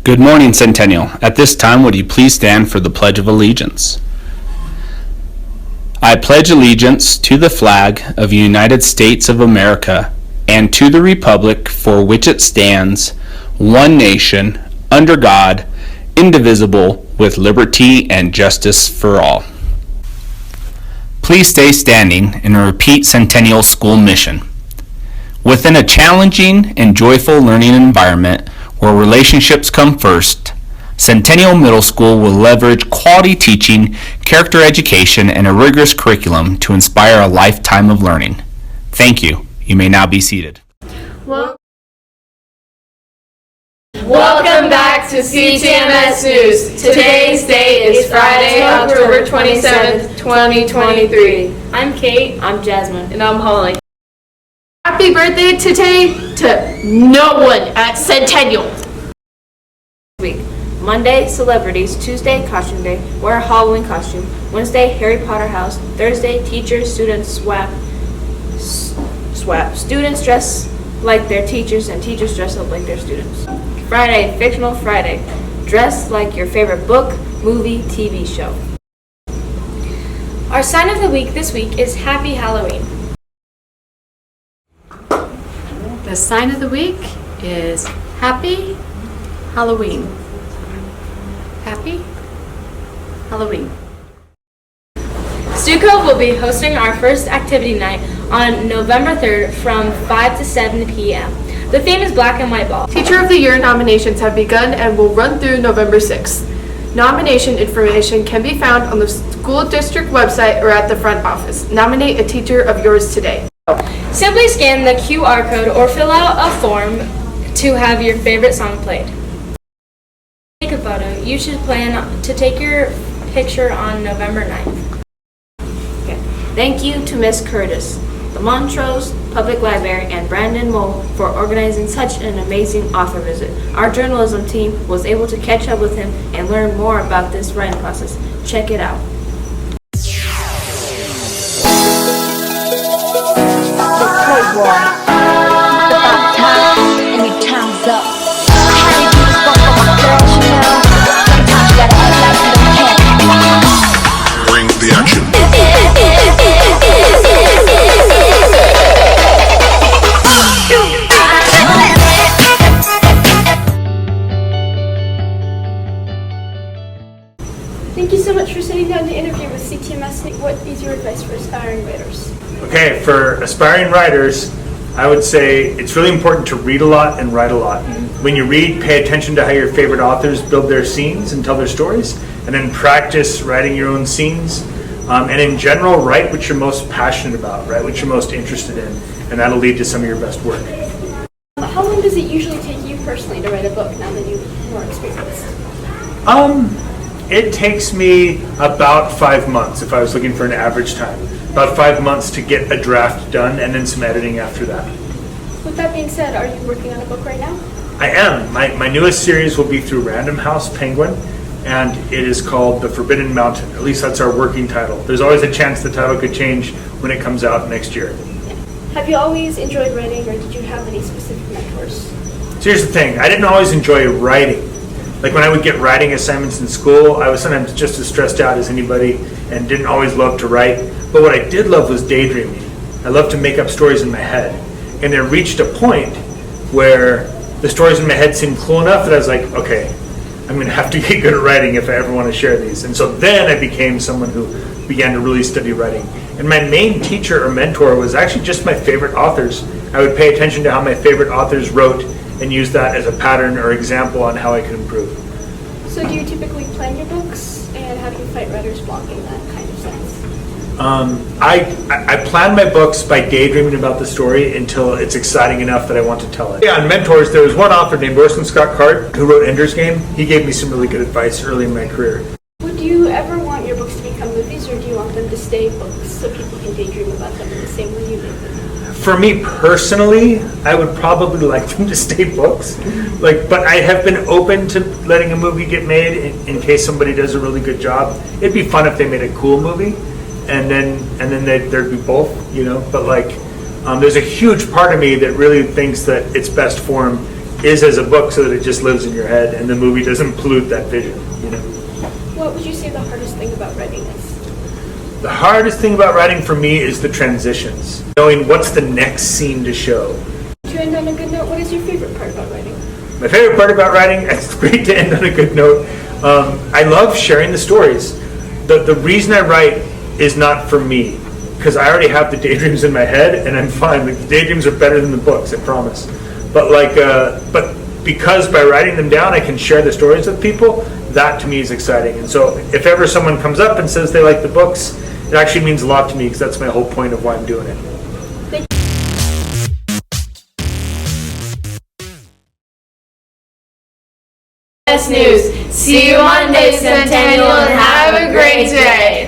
Good morning, Centennial. At this time, would you please stand for the Pledge of Allegiance? I pledge allegiance to the flag of the United States of America and to the republic for which it stands, one nation, under God, indivisible, with liberty and justice for all. Please stay standing and repeat Centennial School mission. Within a challenging and joyful learning environment where relationships come first, Centennial Middle School will leverage quality teaching, character education, and a rigorous curriculum to inspire a lifetime of learning. Thank you. You may now be seated. Welcome back to CTMS News. Today's date is Friday, October 27th, 2023. I'm Kate. I'm Jasmine. And I'm Holly. Happy birthday today to no one at Centennial. Week. Monday, celebrities. Tuesday, costume day. Wear a Halloween costume. Wednesday, Harry Potter house. Thursday, teachers, students swap. Students dress like their teachers and teachers dress up like their students. Friday, fictional Friday. Dress like your favorite book, movie, TV show. Our sign of the week this week is Happy Halloween. The sign of the week is Happy Halloween. Happy Halloween. Stuco will be hosting our first activity night on November 3rd from 5 to 7 p.m. The theme is Black and White Ball. Teacher of the Year nominations have begun and will run through November 6th. Nomination information can be found on the school district website or at the front office. Nominate a teacher of yours today. Simply scan the QR code or fill out a form to have your favorite song played. Take a photo. You should plan to take your picture on November 9th. Okay. Thank you to Miss Curtis, the Montrose Public Library, and Brandon Moe for organizing such an amazing author visit. Our journalism team was able to catch up with him and learn more about this writing process. Check it out. Boy, about time, and your time's up. I had to do this one for my girls, you know. Sometimes you gotta act like you don't care. Bring the action. Thank you so much for sitting down to interview with CTMS. What is your advice for aspiring writers? Okay, for aspiring writers, I would say it's really important to read a lot and write a lot. When you read, pay attention to how your favorite authors build their scenes and tell their stories, and then practice writing your own scenes. And in general, write what you're most passionate about, write what you're most interested in, and that'll lead to some of your best work. How long does it usually take you personally to write a book now that you're more experienced? It takes me about 5 months if I was looking for an average time. About 5 months to get a draft done and then some editing after that. With that being said, are you working on a book right now? I am. My newest series will be through Random House Penguin, and it is called The Forbidden Mountain. At least that's our working title. There's always a chance the title could change when it comes out next year. Have you always enjoyed writing, or did you have any specific mentors? So here's the thing. I didn't always enjoy writing. Like when I would get writing assignments in school, I was sometimes just as stressed out as anybody and didn't always love to write. But what I did love was daydreaming. I loved to make up stories in my head. And it reached a point where the stories in my head seemed cool enough that I was like, okay, I'm going to have to get good at writing if I ever want to share these. And so then I became someone who began to really study writing. And my main teacher or mentor was actually just my favorite authors. I would pay attention to how my favorite authors wrote and use that as a pattern or example on how I could improve. So do you typically plan your books, and how do you fight writer's block in that kind of sense? I plan my books by daydreaming about the story until it's exciting enough that I want to tell it. Yeah, on mentors, there was one author named Orson Scott Card who wrote Ender's Game. He gave me some really good advice early in my career. Would you ever want your books to become movies, or do you want them to stay books so people can daydream about them in the same way you did them? For me personally, I would probably like them to stay books. But I have been open to letting a movie get made in case somebody does a really good job. It'd be fun if they made a cool movie, and then there'd be both, you know. But there's a huge part of me that really thinks that its best form is as a book so that it just lives in your head and the movie doesn't pollute that vision, you know? What would you say the hardest thing about writing is? The hardest thing about writing for me is the transitions. Knowing what's the next scene to show. To end on a good note, what is your favorite part about writing? My favorite part about writing, it's great to end on a good note, I love sharing the stories. The reason I write is not for me, because I already have the daydreams in my head and I'm fine. Like, the daydreams are better than the books, I promise. But but because by writing them down I can share the stories with people, that to me is exciting. And so if ever someone comes up and says they like the books, it actually means a lot to me because that's my whole point of why I'm doing it. News. See you Monday, Centennial, and have a great day.